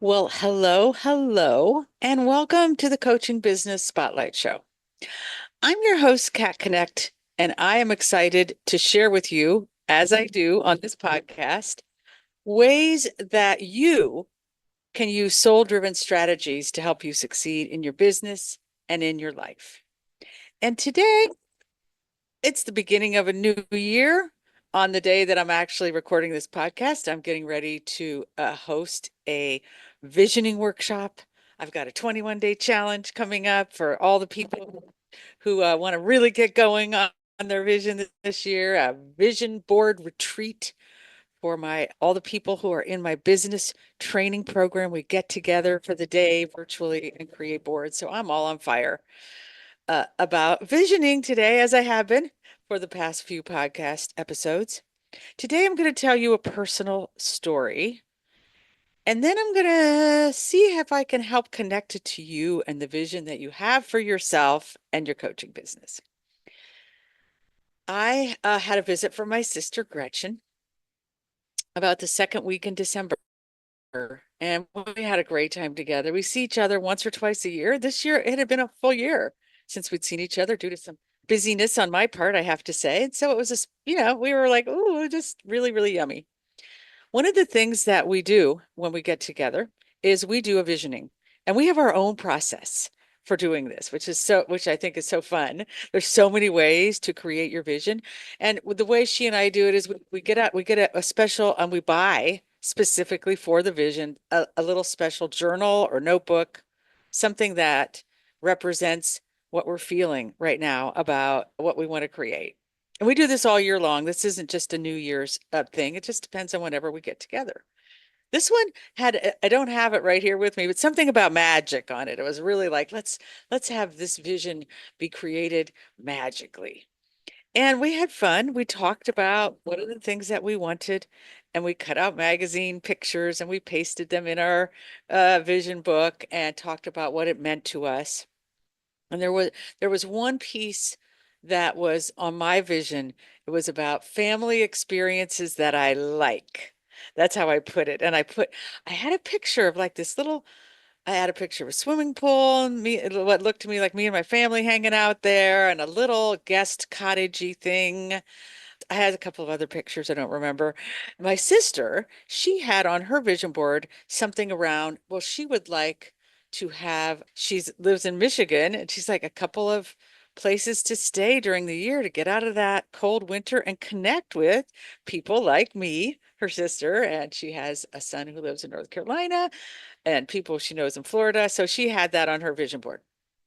Well, hello, and welcome to the Coaching Business Spotlight Show. I'm your host, Kat Knecht, and I am excited to share with you, as I do on this podcast, ways that you can use soul-driven strategies to help you succeed in your business and in your life. And today, it's the beginning of a new year. On the day that I'm actually recording this podcast, I'm getting ready to host a visioning workshop. I've got a 21-day challenge coming up for all the people who want to really get going on their vision this year, a vision board retreat for my all the people who are in my business training program. We get together for the day virtually and create boards. So I'm all on fire about visioning today, as I have been for the past few podcast episodes. Today, I'm going to tell you a personal story, and then I'm going to see if I can help connect it to you and the vision that you have for yourself and your coaching business. I had a visit from my sister, Gretchen, about the second week in December. And we had a great time together. We see each other once or twice a year. This year, it had been a full year since we'd seen each other due to some busyness on my part, I have to say. And so it was just, we were like, oh, just really, really yummy. One of the things that we do when we get together is we do a visioning, and we have our own process for doing this, which I think is so fun. There's so many ways to create your vision. And the way she and I do it is we get a special, and we buy specifically for the vision, a little special journal or notebook, something that represents what we're feeling right now about what we want to create. And we do this all year long. This isn't just a New Year's thing. It just depends on whenever we get together. This one had, I don't have it right here with me, but something about magic on it. It was really like, let's have this vision be created magically. And we had fun. We talked about what are the things that we wanted, and we cut out magazine pictures and we pasted them in our vision book and talked about what it meant to us. And there was one piece that was on my vision. It was about family experiences that I like. That's how I put it. And I had a picture of like this little, I had a picture of a swimming pool and what looked to me like me and my family hanging out there, and a little guest cottagey thing. I had a couple of other pictures I don't remember. My sister, she had on her vision board something around, well, she would like to have, she's lives in Michigan, and she's like a couple of places to stay during the year to get out of that cold winter and connect with people like me, her sister, and she has a son who lives in North Carolina and people she knows in Florida. So she had that on her vision board.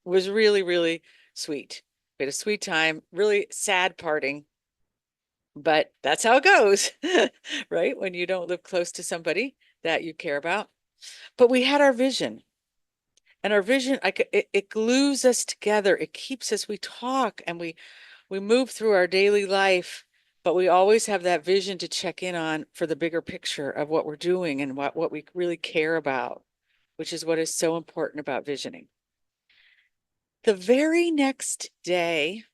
It was really, really sweet. We had a sweet time, really sad parting, but that's how it goes, right? When you don't live close to somebody that you care about. But we had our vision, and our vision, it glues us together. It keeps us, we talk and we move through our daily life, but we always have that vision to check in on for the bigger picture of what we're doing and what we really care about, which is what is so important about visioning. The very next day,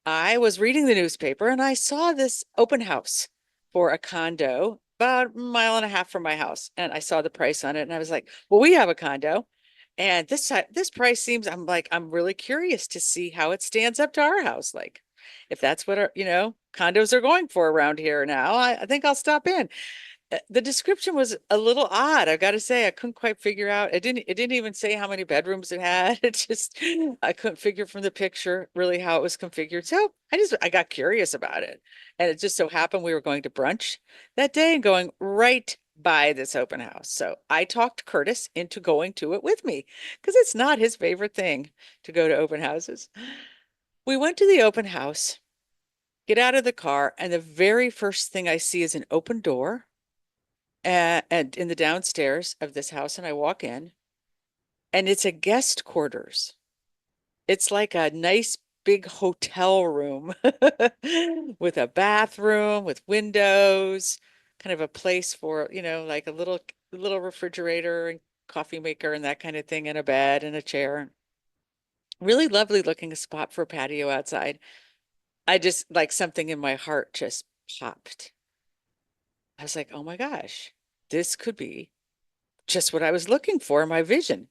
I was reading the newspaper and I saw this open house for a condo about a mile and a half from my house. And I saw the price on it and I was like, well, we have a condo. And this price seems, I'm like, I'm really curious to see how it stands up to our house. Like, if that's what our, condos are going for around here now, I think I'll stop in. The description was a little odd. I got to say, I couldn't quite figure out. It didn't even say how many bedrooms it had. It just, I couldn't figure from the picture really how it was configured. So I got curious about it. And it just so happened we were going to brunch that day and going right by this open house. So I talked Curtis into going to it with me because it's not his favorite thing to go to open houses. We went to the open house, get out of the car, and the very first thing I see is an open door and in the downstairs of this house, and I walk in and it's a guest quarters. It's like a nice big hotel room with a bathroom with windows, kind of a place for, like a little refrigerator and coffee maker and that kind of thing, and a bed and a chair. Really lovely looking spot for a patio outside. I just like something in my heart just popped. I was like, oh my gosh, this could be just what I was looking for in my vision.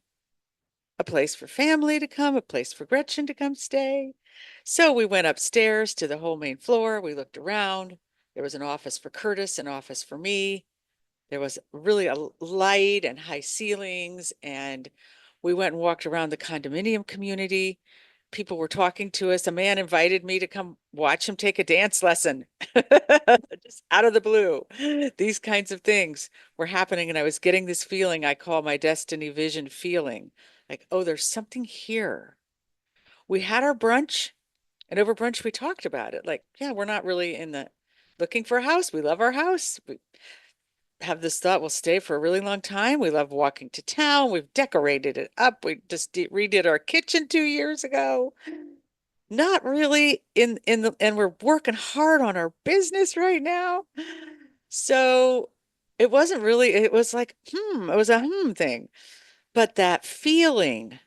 A place for family to come, a place for Gretchen to come stay. So we went upstairs to the whole main floor. We looked around. There was an office for Curtis, an office for me. There was really a light and high ceilings. And we went and walked around the condominium community. People were talking to us. A man invited me to come watch him take a dance lesson, just out of the blue. These kinds of things were happening. And I was getting this feeling I call my destiny vision feeling like, oh, there's something here. We had our brunch, and over brunch, we talked about it. Like, yeah, we're not really in the looking for a house. We love our house. We have this thought we'll stay for a really long time. We love walking to town. We've decorated it up. We just redid our kitchen 2 years ago. Not really in the, and we're working hard on our business right now. So it wasn't really, it was like, it was a thing. But that feeling,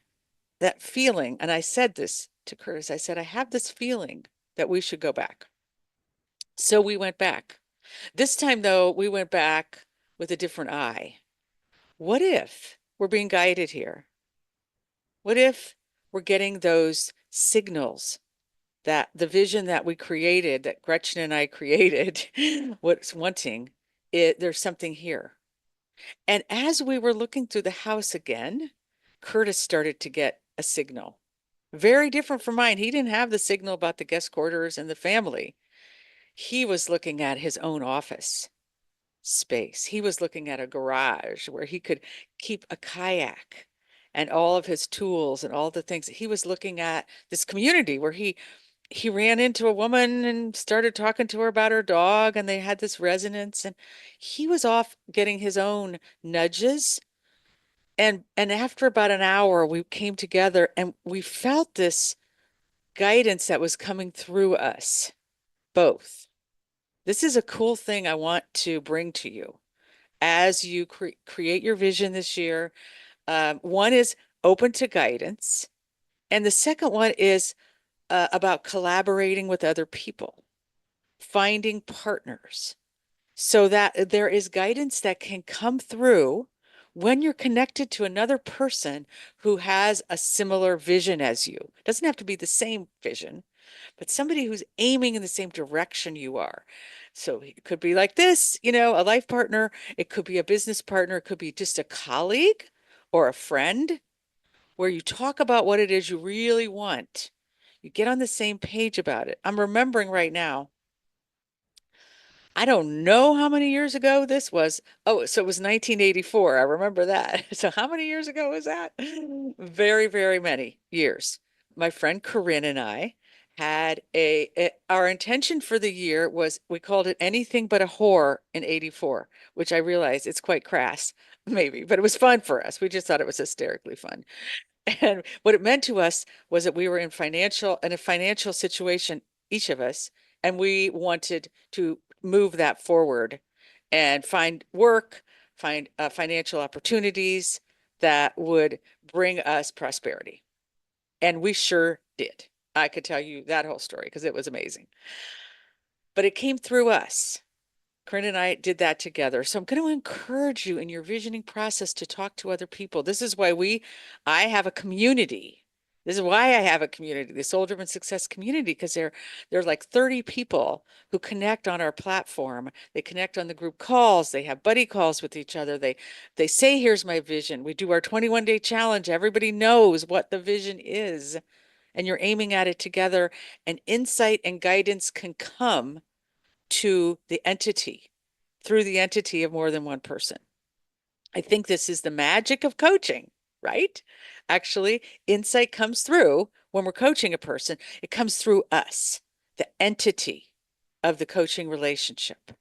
and I said this to Curtis, I said, I have this feeling that we should go back. So we went back. This time, though, we went back with a different eye. What if we're being guided here? What if we're getting those signals that the vision that we created, that Gretchen and I created, what's wanting, there's something here. And as we were looking through the house again, Curtis started to get a signal. Very different from mine. He didn't have the signal about the guest quarters and the family. He was looking at his own office space. He was looking at a garage where he could keep a kayak and all of his tools and all the things. He was looking at this community where he ran into a woman and started talking to her about her dog, and they had this resonance, and he was off getting his own nudges. And after about an hour, we came together and we felt this guidance that was coming through us both. This is a cool thing I want to bring to you as you create your vision this year. One is open to guidance, and the second one is about collaborating with other people, finding partners, so that there is guidance that can come through when you're connected to another person who has a similar vision as you. It doesn't have to be the same vision, but somebody who's aiming in the same direction you are. So it could be like this, a life partner. It could be a business partner. It could be just a colleague or a friend where you talk about what it is you really want. You get on the same page about it. I'm remembering right now, I don't know how many years ago this was. Oh, so it was 1984. I remember that. So how many years ago was that? Very, very many years. My friend Corinne and I had our intention for the year was we called it anything but a whore in 84, which I realize it's quite crass, maybe, but it was fun for us. We just thought it was hysterically fun. And what it meant to us was that we were in a financial situation, each of us, and we wanted to move that forward and find work, find financial opportunities that would bring us prosperity. And we sure did. I could tell you that whole story because it was amazing. But it came through us. Corinne and I did that together. So I'm going to encourage you in your visioning process to talk to other people. This is why I have a community. This is why I have a community, the Soul Driven Success community, because they're like 30 people who connect on our platform. They connect on the group calls. They have buddy calls with each other. They say, here's my vision. We do our 21-day challenge. Everybody knows what the vision is, and you're aiming at it together. And insight and guidance can come to the entity through the entity of more than one person. I think this is the magic of coaching, right? Actually, insight comes through when we're coaching a person, it comes through us, the entity of the coaching relationship.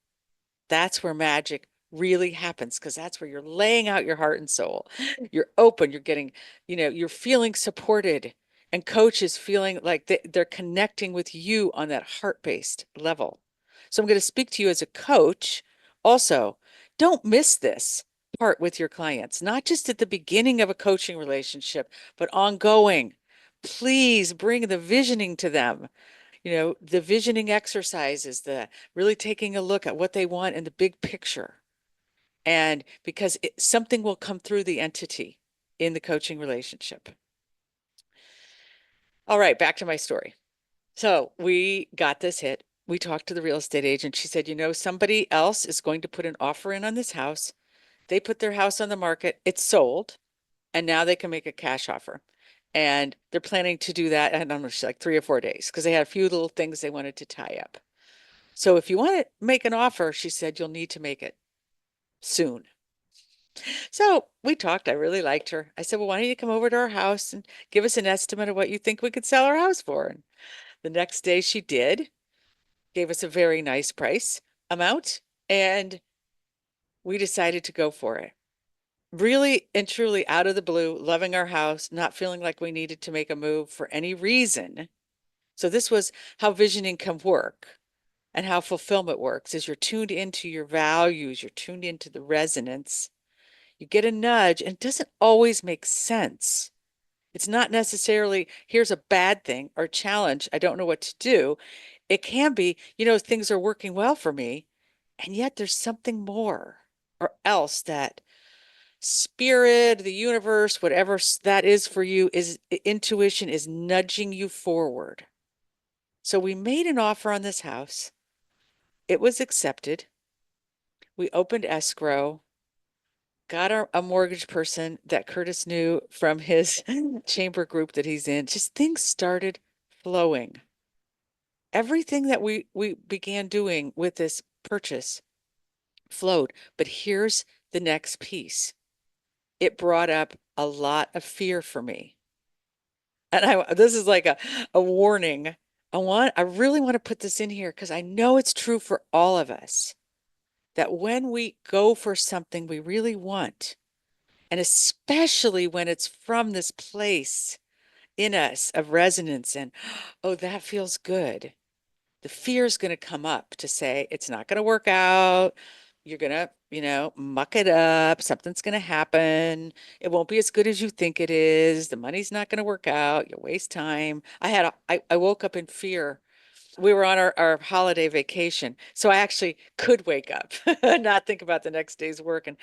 That's where magic really happens because that's where you're laying out your heart and soul. You're open, you're getting, you're feeling supported, and coach is feeling like they're connecting with you on that heart-based level. So I'm going to speak to you as a coach. Also, don't miss this part with your clients, not just at the beginning of a coaching relationship, but ongoing. Please bring the visioning to them. The visioning exercises, the really taking a look at what they want in the big picture. And because something will come through the entity in the coaching relationship. All right, back to my story. So we got this hit. We talked to the real estate agent. She said, somebody else is going to put an offer in on this house. They put their house on the market. It's sold, and now they can make a cash offer. And they're planning to do that, I don't know, like 3 or 4 days, because they had a few little things they wanted to tie up. So if you want to make an offer, she said, you'll need to make it soon. So we talked. I really liked her. I said, well, why don't you come over to our house and give us an estimate of what you think we could sell our house for? And the next day she did, gave us a very nice price amount, and we decided to go for it. Really and truly out of the blue, loving our house, not feeling like we needed to make a move for any reason. So this was how visioning can work and how fulfillment works is you're tuned into your values, you're tuned into the resonance. You get a nudge, and it doesn't always make sense. It's not necessarily, here's a bad thing or challenge. I don't know what to do. It can be, things are working well for me, and yet there's something more or else that spirit, the universe, whatever that is for you, is intuition is nudging you forward. So we made an offer on this house. It was accepted. We opened escrow, got a mortgage person that Curtis knew from his chamber group that he's in. Just things started flowing. Everything that we began doing with this purchase flowed. But here's the next piece. It brought up a lot of fear for me. And this is like a warning. I really want to put this in here because I know it's true for all of us that when we go for something we really want, and especially when it's from this place in us of resonance and, oh, that feels good. The fear is going to come up to say, it's not going to work out. You're going to, muck it up. Something's going to happen. It won't be as good as you think it is. The money's not going to work out. You'll waste time. I woke up in fear. We were on our holiday vacation. So I actually could wake up and not think about the next day's work. And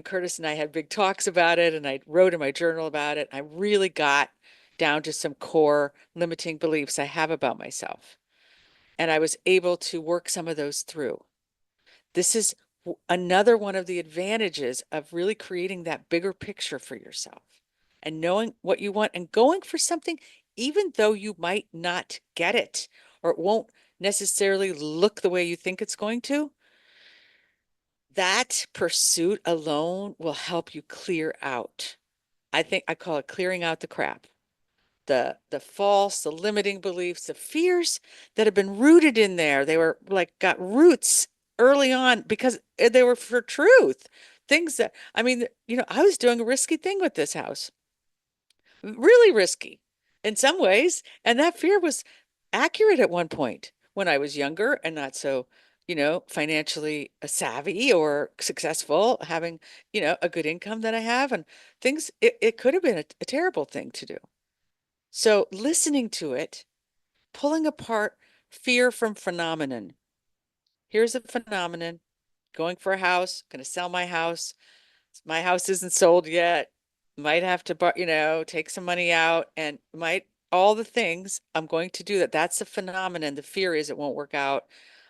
Curtis and I had big talks about it. And I wrote in my journal about it. I really got down to some core limiting beliefs I have about myself. And I was able to work some of those through. This is another one of the advantages of really creating that bigger picture for yourself and knowing what you want and going for something, even though you might not get it or it won't necessarily look the way you think it's going to. That pursuit alone will help you clear out. I think I call it clearing out the crap, the false, the limiting beliefs, the fears that have been rooted in there. They were like got roots early on because they were for truth. Things that, I mean, I was doing a risky thing with this house, really risky in some ways. And that fear was accurate at one point when I was younger and not so, financially savvy or successful, having, a good income that I have and things, it could have been a terrible thing to do. So listening to it, pulling apart fear from phenomenon. Here's a phenomenon, going for a house, going to sell my house. My house isn't sold yet. Might have to, take some money out and might all the things. I'm going to do that. That's the phenomenon. The fear is it won't work out.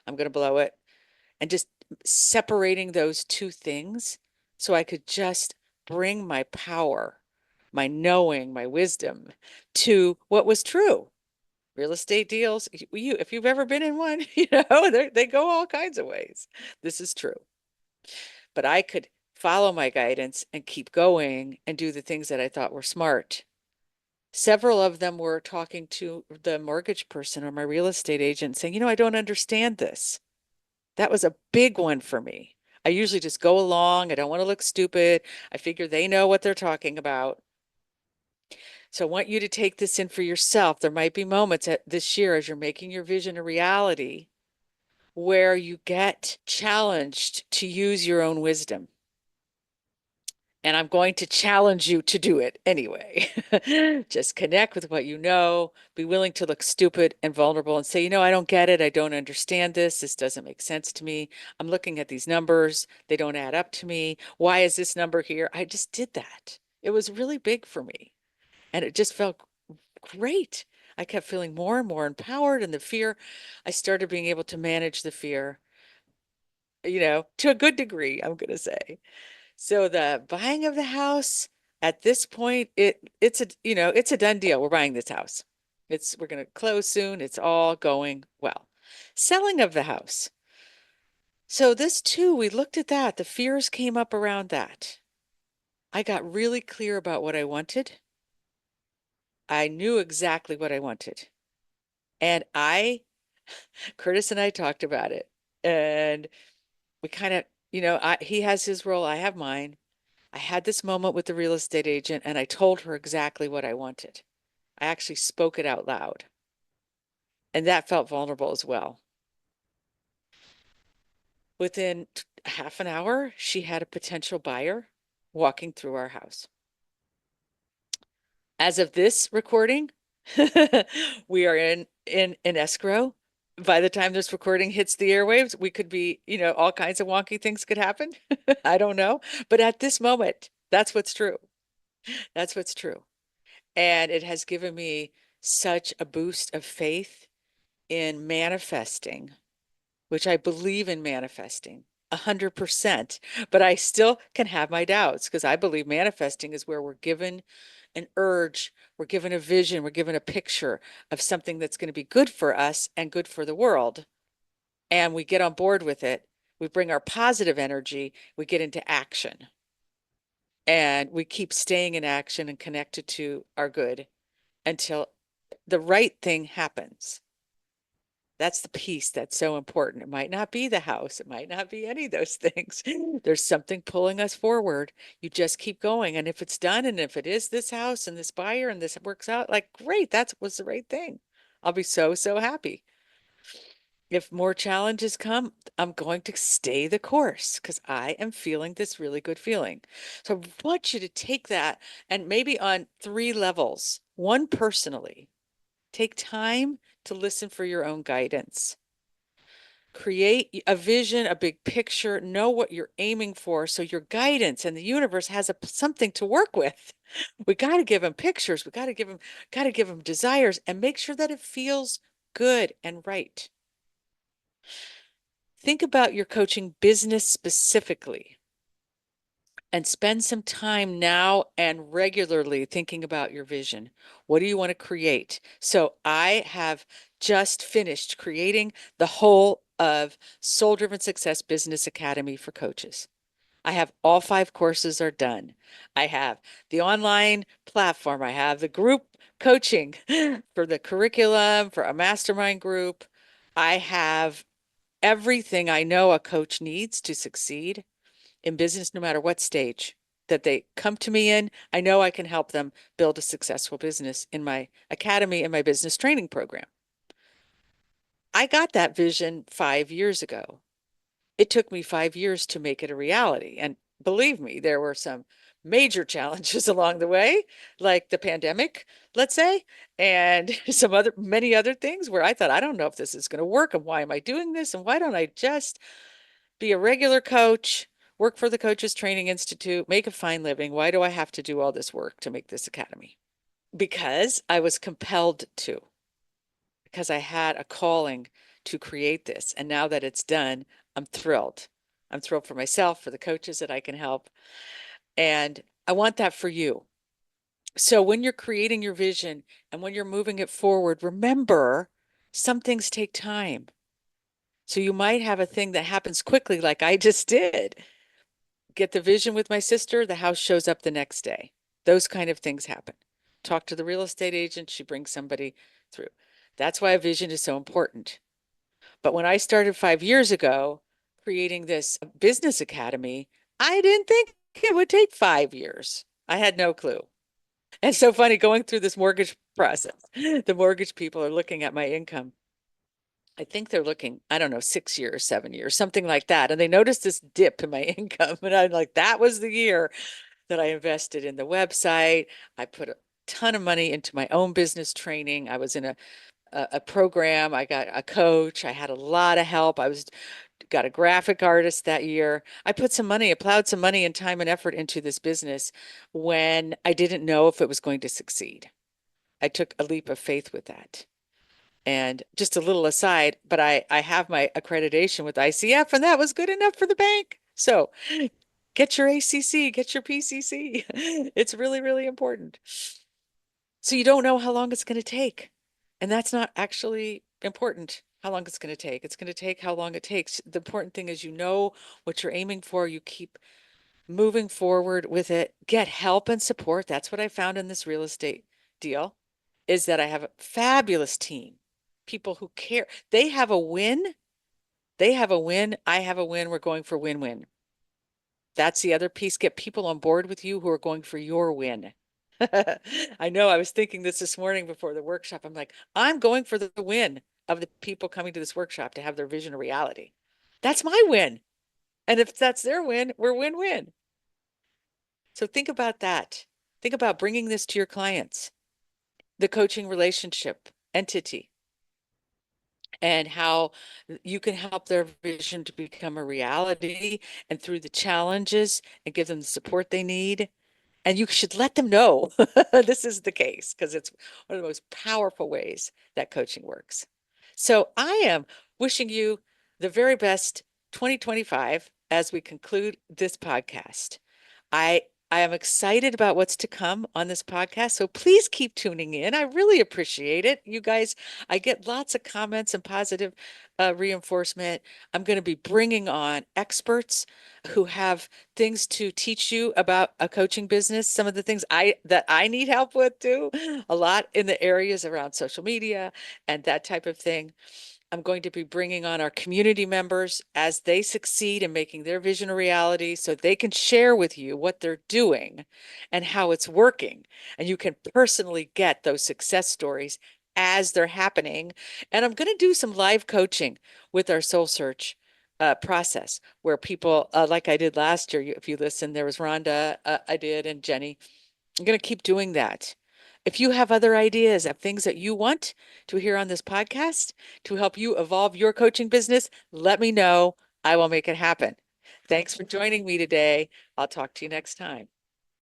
I'm going to blow it. And just separating those two things so I could just bring my power, my knowing, my wisdom to what was true. Real estate deals, if you've ever been in one, they go all kinds of ways. This is true. But I could follow my guidance and keep going and do the things that I thought were smart. Several of them were talking to the mortgage person or my real estate agent saying, I don't understand this. That was a big one for me. I usually just go along. I don't want to look stupid. I figure they know what they're talking about. So I want you to take this in for yourself. There might be moments this year as you're making your vision a reality where you get challenged to use your own wisdom And I'm going to challenge you to do it anyway. Just connect with what you know, be willing to look stupid and vulnerable and say, I don't get it. I don't understand this. This doesn't make sense to me. I'm looking at these numbers. They don't add up to me. Why is this number here? I just did that. It was really big for me. And it just felt great. I kept feeling more and more empowered, and the fear, I started being able to manage the fear, to a good degree, I'm going to say. So the buying of the house at this point, it's a done deal. We're buying this house. We're going to close soon. It's all going well. Selling of the house. So this too, we looked at that. The fears came up around that. I got really clear about what I wanted. I knew exactly what I wanted. And Curtis and I talked about it. And we kind of, he has his role, I have mine. I had this moment with the real estate agent and I told her exactly what I wanted. I actually spoke it out loud. And that felt vulnerable as well. Within half an hour, she had a potential buyer walking through our house. As of this recording, we are in escrow. By the time this recording hits the airwaves, we could be, all kinds of wonky things could happen. I don't know. But at this moment, that's what's true. That's what's true. And it has given me such a boost of faith in manifesting, which I believe in manifesting 100%, but I still can have my doubts because I believe manifesting is where we're given an urge, we're given a vision, we're given a picture of something that's going to be good for us and good for the world. And we get on board with it. We bring our positive energy, we get into action. And we keep staying in action and connected to our good until the right thing happens. That's the piece that's so important. It might not be the house. It might not be any of those things. There's something pulling us forward. You just keep going. And if it's done, and if it is this house and this buyer and this works out, like, great, that was the right thing. I'll be so, so happy. If more challenges come, I'm going to stay the course because I am feeling this really good feeling. So I want you to take that and maybe on 3 levels. One, personally, take time to listen for your own guidance. Create a vision, a big picture, know what you're aiming for so your guidance and the universe has something to work with. We got to give them pictures. We got to give them desires and make sure that it feels good and right. Think about your coaching business specifically and spend some time now and regularly thinking about your vision. What do you want to create? So I have just finished creating the whole of Soul Driven Success Business Academy for coaches. I have all 5 courses are done. I have the online platform. I have the group coaching for the curriculum, for a mastermind group. I have everything I know a coach needs to succeed in business, no matter what stage that they come to me in. I know I can help them build a successful business in my academy and my business training program. I got that vision 5 years ago. It took me 5 years to make it a reality. And believe me, there were some major challenges along the way, like the pandemic, let's say, and many other things where I thought, I don't know if this is going to work. And why am I doing this? And why don't I just be a regular coach, work for the Coaches Training Institute, make a fine living? Why do I have to do all this work to make this academy? Because I was compelled to, because I had a calling to create this. And now that it's done, I'm thrilled. I'm thrilled for myself, for the coaches that I can help. And I want that for you. So when you're creating your vision and when you're moving it forward, remember some things take time. So you might have a thing that happens quickly, like I just did. Get the vision with my sister, the house shows up the next day. Those kind of things happen. Talk to the real estate agent, she brings somebody through. That's why a vision is so important. But when I started 5 years ago creating this business academy, I didn't think it would take 5 years. I had no clue. And it's so funny going through this mortgage process. The mortgage people are looking at my income. I think they're looking, I don't know, 6 years, 7 years, something like that. And they noticed this dip in my income. And I'm like, that was the year. that I invested in the website. I put a ton of money into my own business training. I was in a program. I got a coach. I had a lot of help. I was got a graphic artist that year. I put some money, I plowed some money and time and effort into this business when I didn't know if it was going to succeed. I took a leap of faith with that. And just a little aside, but I have my accreditation with ICF, and that was good enough for the bank. So get your ACC, get your PCC. It's really, really important. So you don't know how long it's going to take. And that's not actually important, how long it's going to take. It's going to take how long it takes. The important thing is you know what you're aiming for. You keep moving forward with it. Get help and support. That's what I found in this real estate deal, is that I have a fabulous team, people who care. They have a win. They have a win. I have a win. We're going for win-win. That's the other piece. Get people on board with you who are going for your win. I know I was thinking this morning before the workshop. I'm like, I'm going for the win of the people coming to this workshop to have their vision a reality. That's my win. And if that's their win, we're win-win. So think about that. Think about bringing this to your clients, the coaching relationship entity, and how you can help their vision to become a reality and through the challenges and give them the support they need. And you should let them know this is the case because it's one of the most powerful ways that coaching works. So I am wishing you the very best 2025 as we conclude this podcast. I I am excited about what's to come on this podcast. So please keep tuning in. I really appreciate it. You guys, I get lots of comments and positive reinforcement. I'm going to be bringing on experts who have things to teach you about a coaching business. Some of the things I need help with too, a lot in the areas around social media and that type of thing. I'm going to be bringing on our community members as they succeed in making their vision a reality so they can share with you what they're doing and how it's working. And you can personally get those success stories as they're happening. And I'm going to do some live coaching with our soul search process where people, like I did last year, if you listen, there was Rhonda, I did, and Jenny. I'm going to keep doing that. If you have other ideas of things that you want to hear on this podcast to help you evolve your coaching business, let me know. I will make it happen. Thanks for joining me today. I'll talk to you next time.